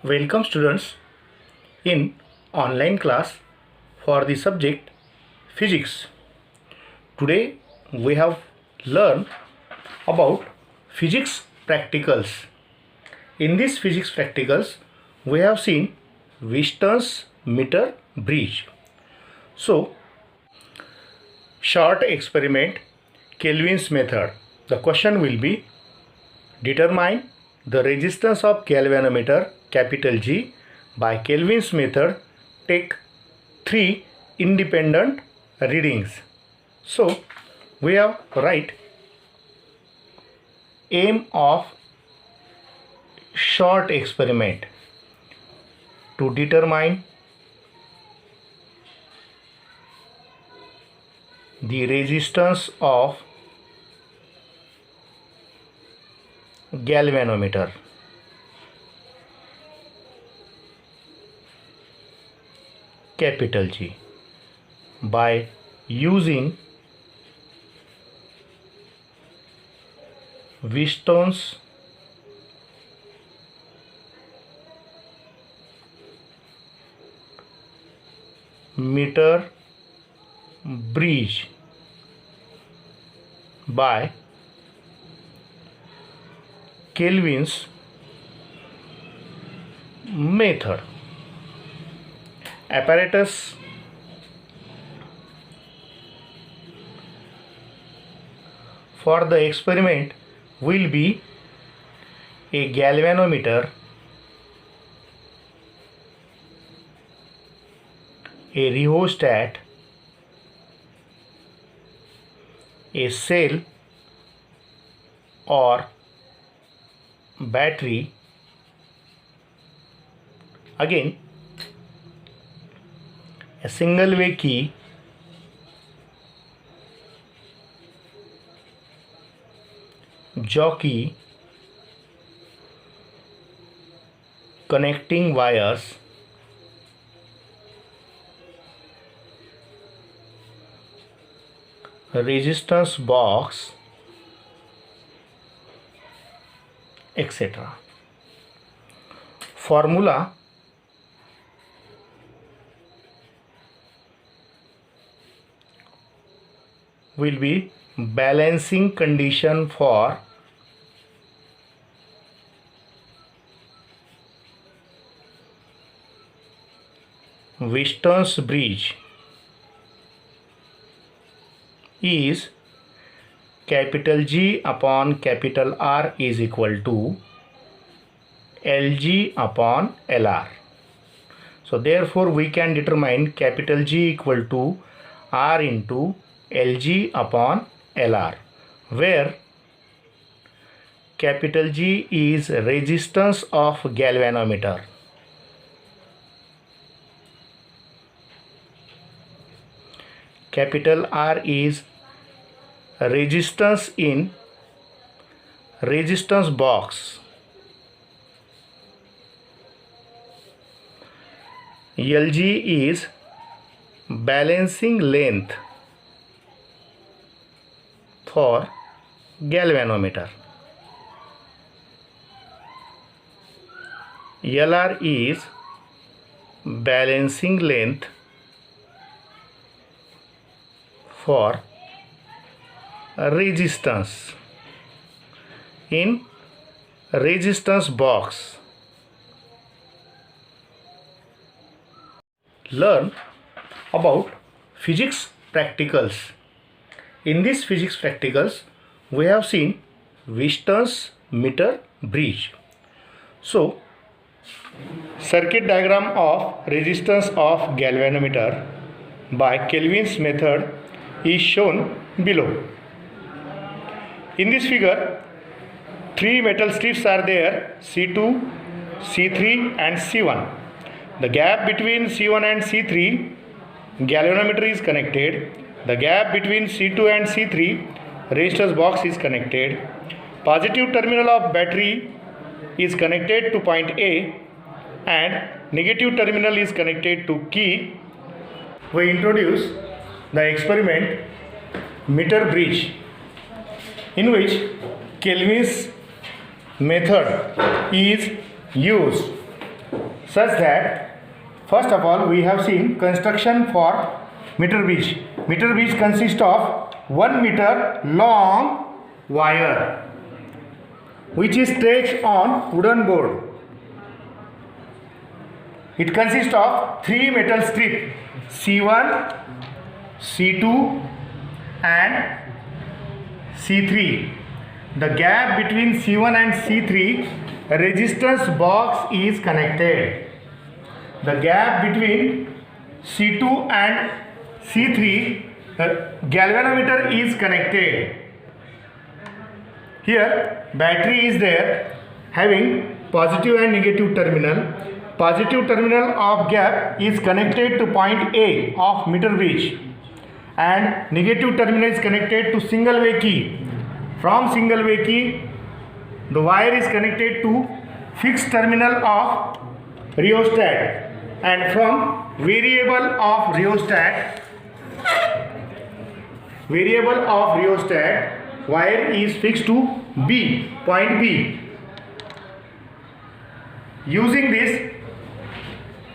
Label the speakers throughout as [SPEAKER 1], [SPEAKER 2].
[SPEAKER 1] Welcome students in online class for the subject physics. Today we have learned about physics practicals. In this physics practicals we have seen Wheaton's meter bridge. So short experiment, Kelvin's method. The question will be determine the resistance of galvanometer capital G by Kelvin's method. Take 3 independent readings. So we have write aim of short experiment to determine the resistance of galvanometer. Capital G by using Wheaton's meter bridge by Kelvin's method. Apparatus for the experiment will be a galvanometer, a rheostat, a cell or battery, again a single way key, jockey, connecting wires, resistance box, etc. Formula will be balancing condition for Wheaton's bridge is capital G upon capital R is equal to Lg upon Lr. So therefore we can determine capital G equal to R into Lg upon Lr, where capital G is resistance of galvanometer. Capital R is resistance in resistance box. Lg is balancing length for galvanometer. Lr is balancing length for resistance in resistance box. Learn about physics practicals. In this physics practicals we have seen Wheaton's meter bridge. So circuit diagram of resistance of galvanometer by Kelvin's method is shown below. In this figure 3 metal strips are there, C2, C3 and C1. The gap between C1 and C3 galvanometer is connected. The gap between C2 and C3 resistance box is connected. Positive terminal of battery is connected to point A and negative terminal is connected to key. We introduce the experiment meter bridge, in which Kelvin's method is used. such that first of all we have seen construction for meter bridge. Meter bridge consists of 1 meter long wire which is stretched on wooden board. It consists of 3 metal strips C1, C2 and C3. The gap between C1 and C3 resistance box is connected. The gap between C2 and C3 galvanometer is connected. Here battery is there having positive and negative terminal. Positive terminal of gap is connected to point A of meter bridge and negative terminal is connected to single way key. From single way key the wire is connected to fixed terminal of rheostat, and from variable of rheostat wire is fixed to B, point B. Using this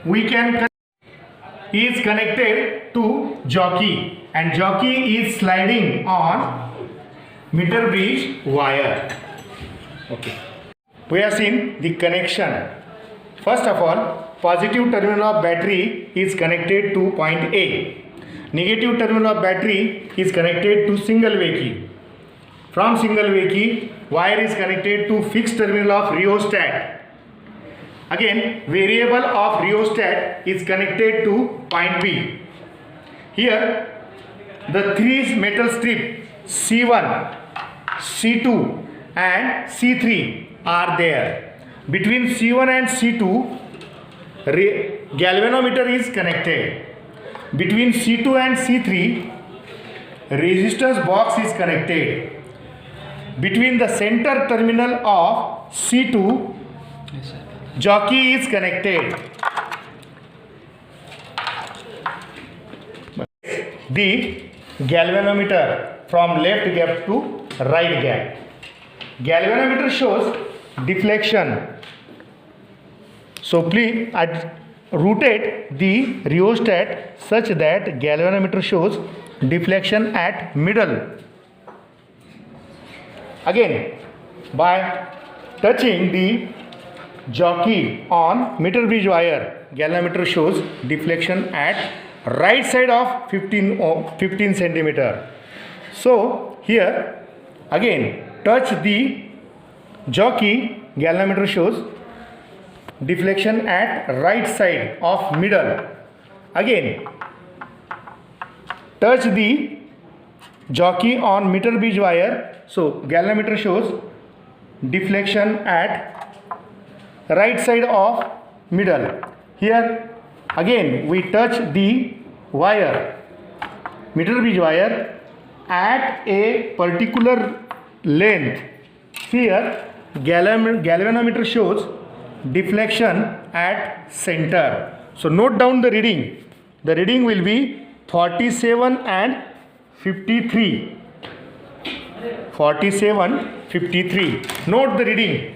[SPEAKER 1] we can is connected to jockey, and jockey is sliding on meter bridge wire. Okay, we have seen the connection. First of all, positive terminal of battery is connected to point A. Negative terminal of battery is connected to single way key. From single way key, wire is connected to fixed terminal of rheostat. Again, variable of rheostat is connected to point B. Here, the 3 metal strip C1, C2 and C3 are there. Between C1 and C2, galvanometer is connected. Between C2 and C3, resistance box is connected. Between the center terminal of C2, jockey is connected. The galvanometer from left gap to right gap. Galvanometer shows deflection. So please rotate the rheostat such that galvanometer shows deflection at middle. Again, by touching the jockey on meter bridge wire, galvanometer shows deflection at right side of 15 centimeter. So here again touch the jockey, galvanometer shows deflection at right side of middle. Again touch the jockey on meter bridge wire, so galvanometer shows deflection at right side of middle. Here again we touch the wire, meter bridge wire at a particular length. Here galvanometer shows deflection at center. So note down the reading. The reading will be 47 and 53. 47, 53. Note the reading.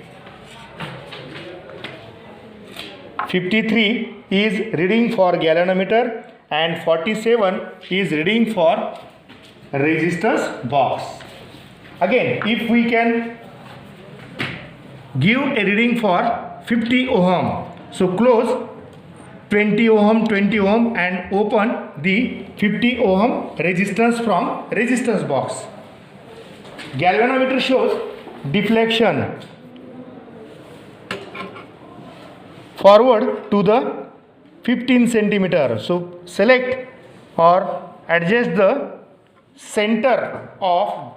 [SPEAKER 1] 53 is reading for galvanometer and 47 is reading for resistance box. Again, if we can give a reading for 50 ohm, so close 20 ohm, 20 ohm and open the 50 ohm resistance from resistance box. Galvanometer shows deflection forward to the 15 centimeter. So select or adjust the center of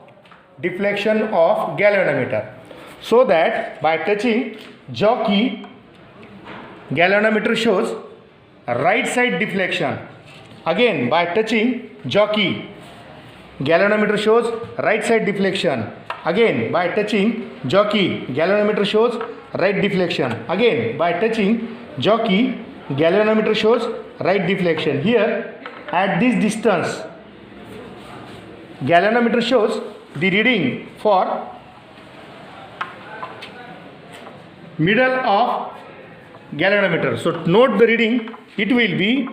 [SPEAKER 1] deflection of galvanometer, so that by touching jockey, galvanometer shows right side deflection. Again by touching jockey, galvanometer shows right side deflection. Again by touching jockey, galvanometer shows right deflection. Again by touching jockey, galvanometer shows right deflection. Here at this distance, galvanometer shows the reading for middle of galvanometer. So note the reading, it will be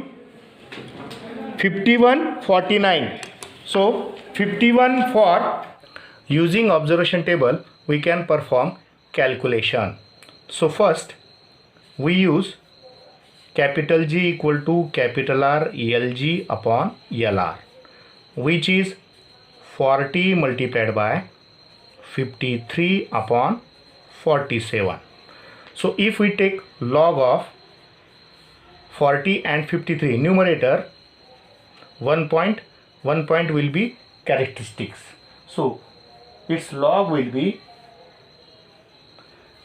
[SPEAKER 1] 5149. So 51 for using observation table we can perform calculation. So first we use capital G equal to capital R LG upon LR, which is 40 multiplied by 53 upon 47. So if we take log of 40 and 53, numerator 1 point will be characteristics. So its log will be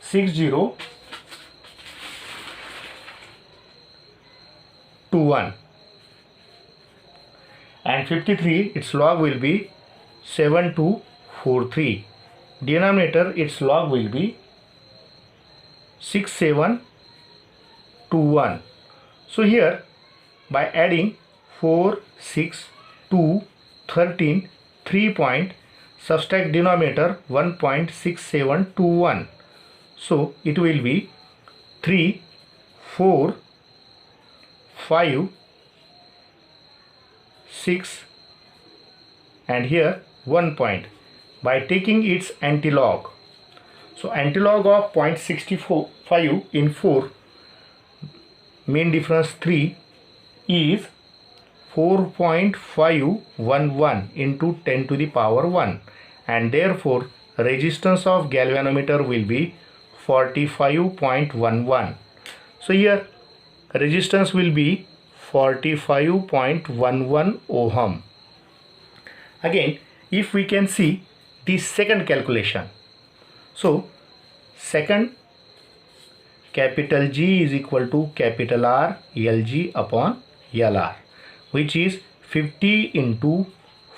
[SPEAKER 1] 6021, and 53 its log will be 7243. Denominator its log will be 6721. So here by adding 4, 6, 2, 13, 3 point, subtract denominator 1.6721. So it will be 3, 4, 5, 6 and here 1 point. By taking its antilog, so antilog of 0.65 in 4, mean difference 3 is 4.511 into 10 to the power 1, and therefore resistance of galvanometer will be 45.11. So here resistance will be 45.11 ohm. Again, if we can see the second calculation, so second, capital G is equal to capital R LG upon LR, which is 50 into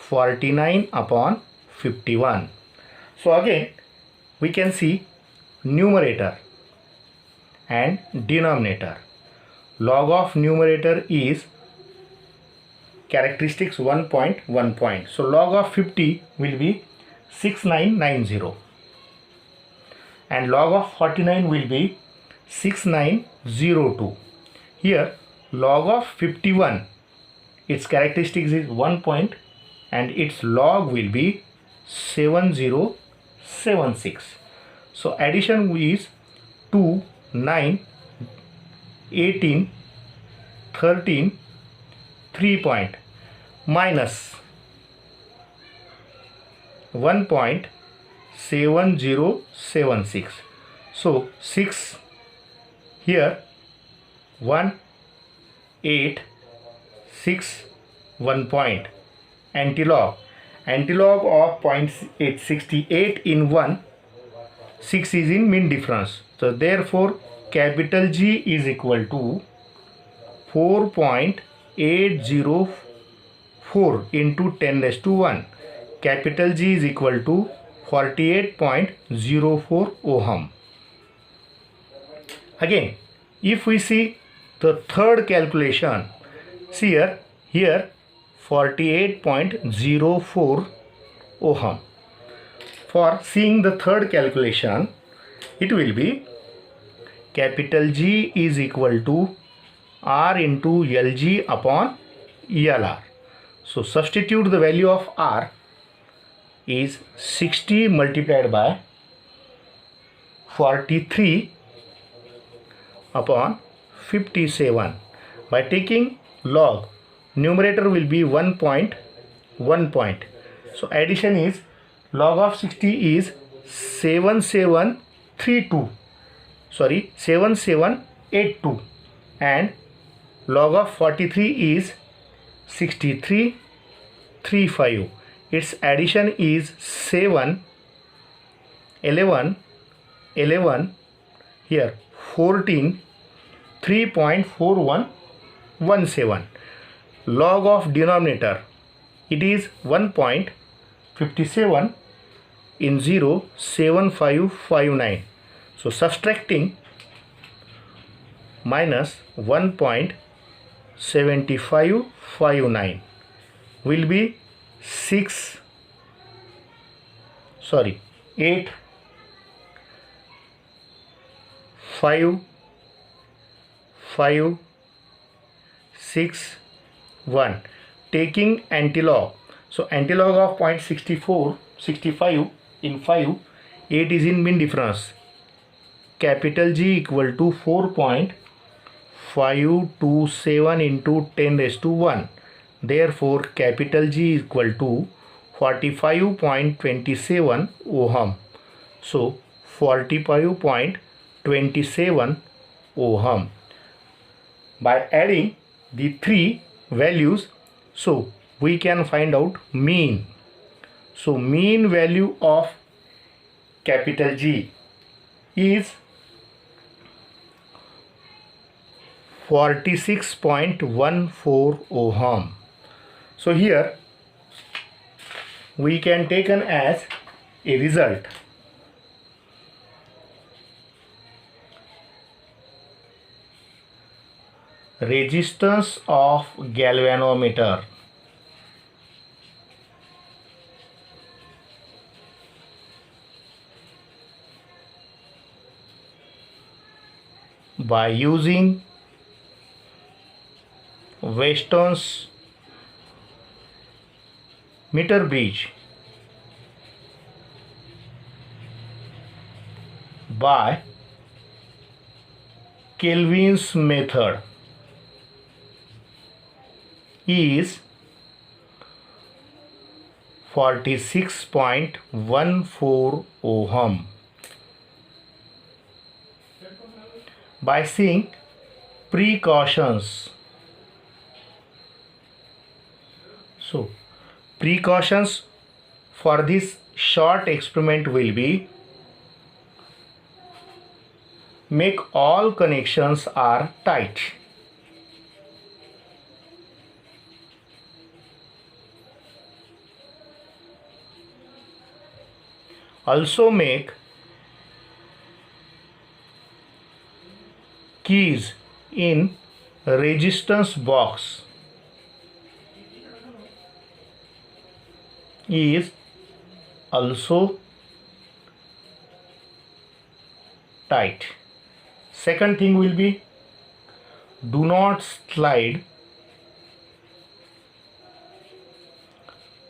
[SPEAKER 1] 49 upon 51. So again we can see numerator and denominator. Log of numerator is characteristics 1 point. So log of 50 will be 6990 and log of 49 will be 6902. Here log of 51, its characteristics is 1 point and its log will be 7076. So addition is 2, 9, 18, 13, 3 point minus 1.7076. So 6 here, 1, 8, 6, 1 point. Antilog of 0.868 in 1, 6 is in mean difference. So therefore capital G is equal to 4.804 into 10 raised to 1. Capital G is equal to 48.04 ohm. Again, if we see the third calculation, see here 48.04 ohm. For seeing the third calculation, it will be capital G is equal to R into LG upon LR. So substitute the value of R is 60 multiplied by 43 upon 57. By taking log, numerator will be 1 point. So addition is log of 60 is 7782 and log of 43 is 6335. Its addition is 7, 11, here 14, 3.4117. Log of denominator, it is 1.57 in 0, 7559. So subtracting minus 1.7559 will be 8, 5, 5, 6, 1. Taking antilog. So antilog of 0.65 in 5, 8 is in mean difference. Capital G equal to 4.527 into 10 raised to 1. Therefore, capital G is equal to 45.27 ohm. So, 45.27 ohm. By adding the three values, so we can find out mean. So, mean value of capital G is 46.14 ohm. So here we can take an as a result. Resistance of galvanometer by using Weston's meter bridge by Kelvin's method is 46.14 ohm. By seeing precautions. So, precautions for this short experiment will be: make all connections are tight. Also make keys in resistance box is also tight. Second thing will be, do not slide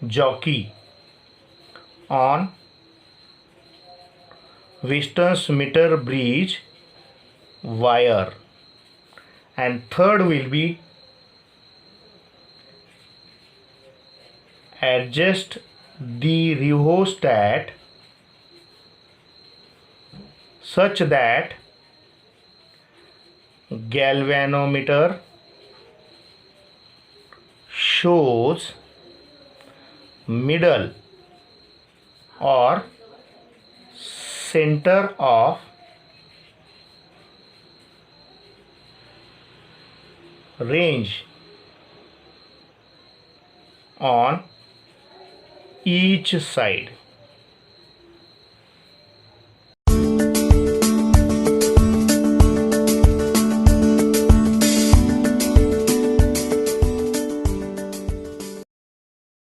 [SPEAKER 1] jockey on Weston's meter bridge wire. And third will be, adjust the rheostat such that galvanometer shows middle or center of range on each side.